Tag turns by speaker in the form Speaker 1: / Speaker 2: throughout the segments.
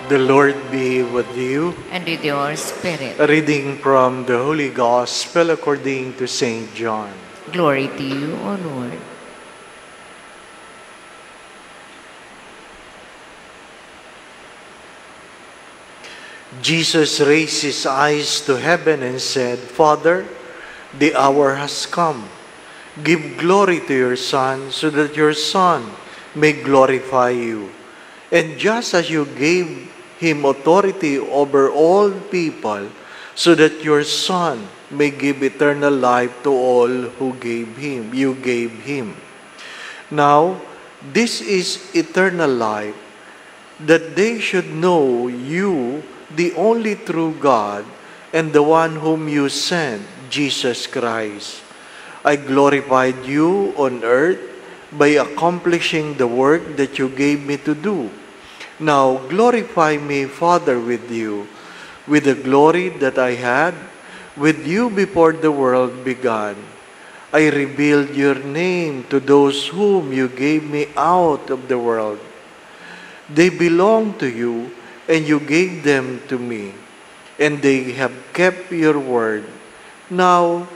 Speaker 1: The Lord be with you.
Speaker 2: And with your spirit.
Speaker 1: A reading from the Holy Gospel according to St. John.
Speaker 2: Glory to you, O Lord.
Speaker 1: Jesus raised his eyes to heaven and said, Father, the hour has come. Give glory to your Son, so that your Son may glorify you. And just as you gave him authority over all people, so that your Son may give eternal life to all who you gave him. Now, this is eternal life, that they should know you, the only true God, and the one whom you sent, Jesus Christ. I glorified you on earth by accomplishing the work that you gave me to do. Now glorify me, Father, with you, with the glory that I had with you before the world began. I revealed your name to those whom you gave me out of the world. They belong to you, and you gave them to me, and they have kept your word. Now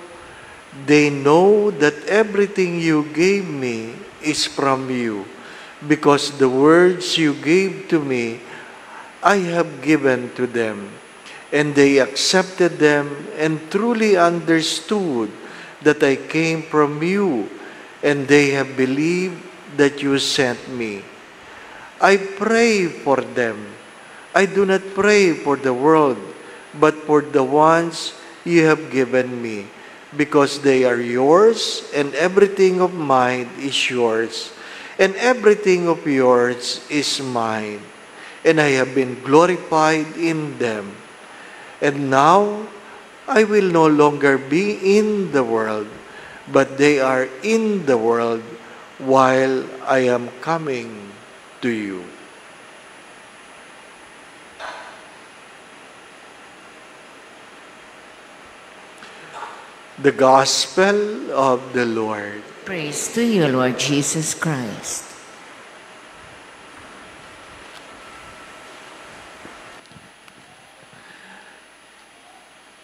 Speaker 1: they know that everything you gave me is from you, because the words you gave to me I have given to them, and they accepted them and truly understood that I came from you, and they have believed that you sent me. I pray for them. I do not pray for the world, but for the ones you have given me, because they are yours, and everything of mine is yours, and everything of yours is mine, and I have been glorified in them. And now I will no longer be in the world, but they are in the world while I am coming to you. The Gospel of the Lord.
Speaker 2: Praise to you, Lord Jesus Christ.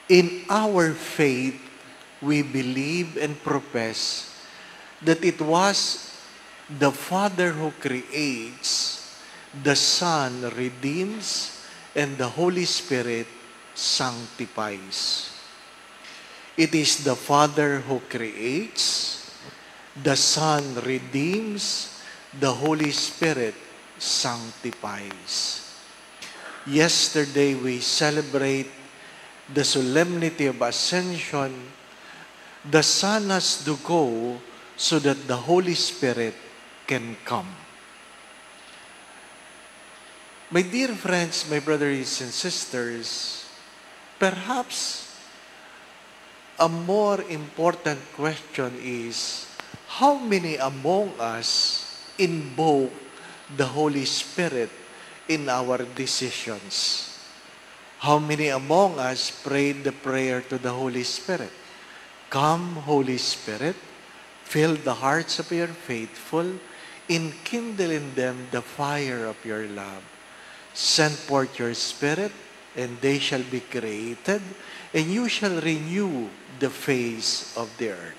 Speaker 1: In our faith, we believe and profess that it was the Father who creates, the Son redeems, and the Holy Spirit sanctifies. It is the Father who creates, the Son redeems, the Holy Spirit sanctifies. Yesterday we celebrate the solemnity of Ascension. The Son has to go so that the Holy Spirit can come. My dear friends, my brothers and sisters, perhaps a more important question is, how many among us invoke the Holy Spirit in our decisions? How many among us prayed the prayer to the Holy Spirit? Come, Holy Spirit, fill the hearts of your faithful, enkindle in them the fire of your love. Send forth your Spirit, and they shall be created, and you shall renew the face of the earth.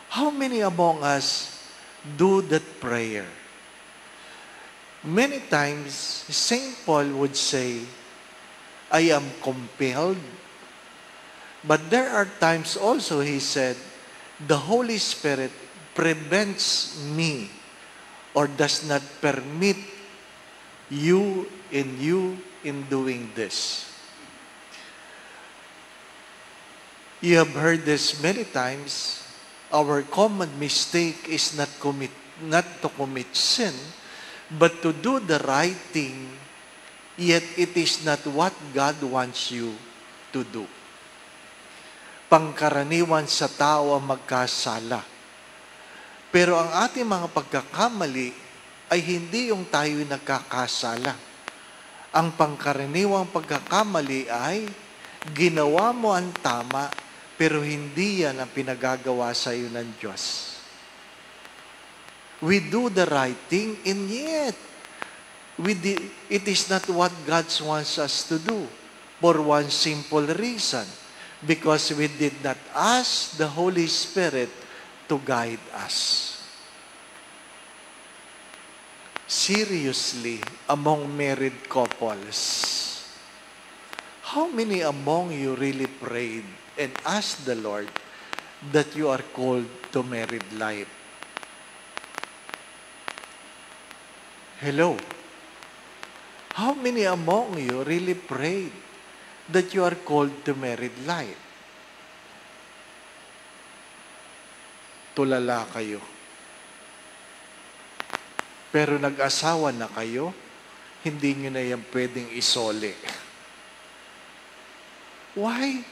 Speaker 1: How many among us do that prayer? Many times, St. Paul would say, I am compelled. But there are times also, he said, the Holy Spirit prevents me or does not permit you in doing this. You have heard this many times. Our common mistake is not to commit sin, but to do the right thing, yet it is not what God wants you to do. Pangkaraniwan sa tao ang magkasala. Pero ang ating mga pagkakamali ay hindi yung tayo nagkakasala. Ang pangkaraniwang pagkakamali ay ginawa mo ang tama, pero hindi yan ang pinagagawa sa iyo ng Diyos. We do the right thing, and yet It is not what God wants us to do for one simple reason. Because we did not ask the Holy Spirit to guide us. Seriously, among married couples, how many among you really prayed and asked the Lord that you are called to married life? Hello? How many among you really prayed that you are called to married life? Tulala kayo. Pero nag-asawa na kayo, hindi nyo na yan pwedeng isole. Why?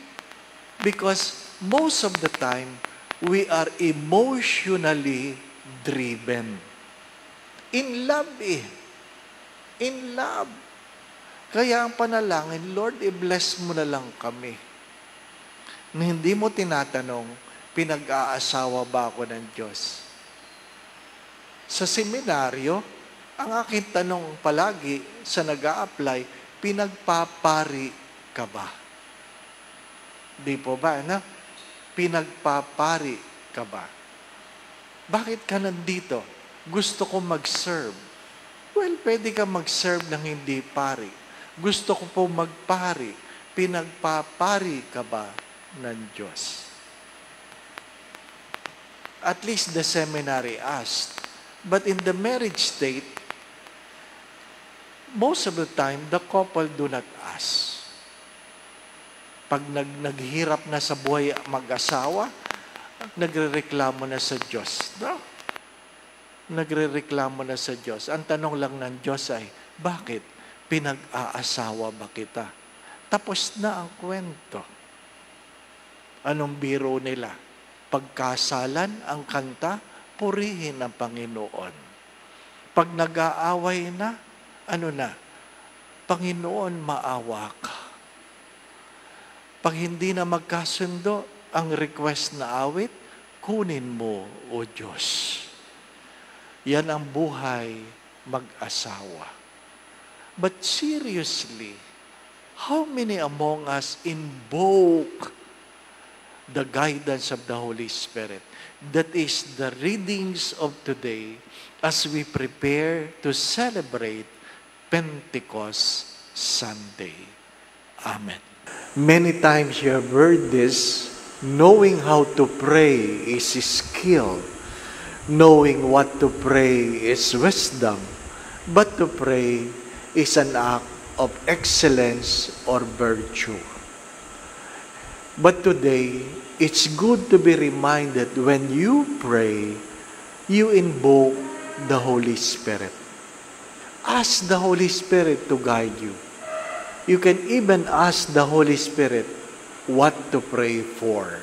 Speaker 1: Because most of the time, we are emotionally driven. In love In love. Kaya ang panalangin, Lord, i-bless mo na lang kami. Na hindi mo tinatanong, pinag-aasawa ba ako ng Diyos? Sa seminaryo, ang aking tanong palagi sa nag-a-apply, pinagpapari ka ba? Di po ba, ano? Pinagpapari ka ba? Bakit ka nandito? Gusto ko mag-serve. Well, pwede ka mag-serve ng hindi pari. Gusto ko po magpari. Pinagpapari ka ba ng Diyos? At least the seminary asked. But in the marriage state, most of the time, the couple do not ask. Pag naghirap na sa buhay mag-asawa, nagrereklamo na sa Diyos. No? Nagrereklamo na sa Diyos. Ang tanong lang ng Diyos ay, bakit? Pinag-aasawa ba kita? Tapos na ang kwento. Anong biro nila? Pagkasalan ang kanta, purihin ang Panginoon. Pag nag-aaway na, ano na? Panginoon, maawa ka. Pag hindi na magkasundo ang request na awit, kunin mo, O Diyos. Yan ang buhay mag-asawa. But seriously, how many among us invoke the guidance of the Holy Spirit? That is the readings of today as we prepare to celebrate Pentecost Sunday. Amen. Many times you have heard this, knowing how to pray is skill. Knowing what to pray is wisdom. But to pray is an act of excellence or virtue. But today, it's good to be reminded when you pray, you invoke the Holy Spirit. Ask the Holy Spirit to guide you. You can even ask the Holy Spirit what to pray for.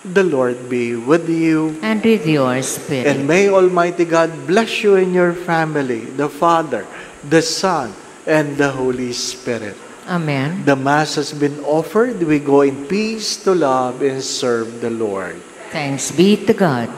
Speaker 1: The Lord be with you.
Speaker 2: And with your spirit.
Speaker 1: And may Almighty God bless you and your family, the Father, the Son, and the Holy Spirit.
Speaker 2: Amen.
Speaker 1: The Mass has been offered. We go in peace to love and serve the Lord.
Speaker 2: Thanks be to God.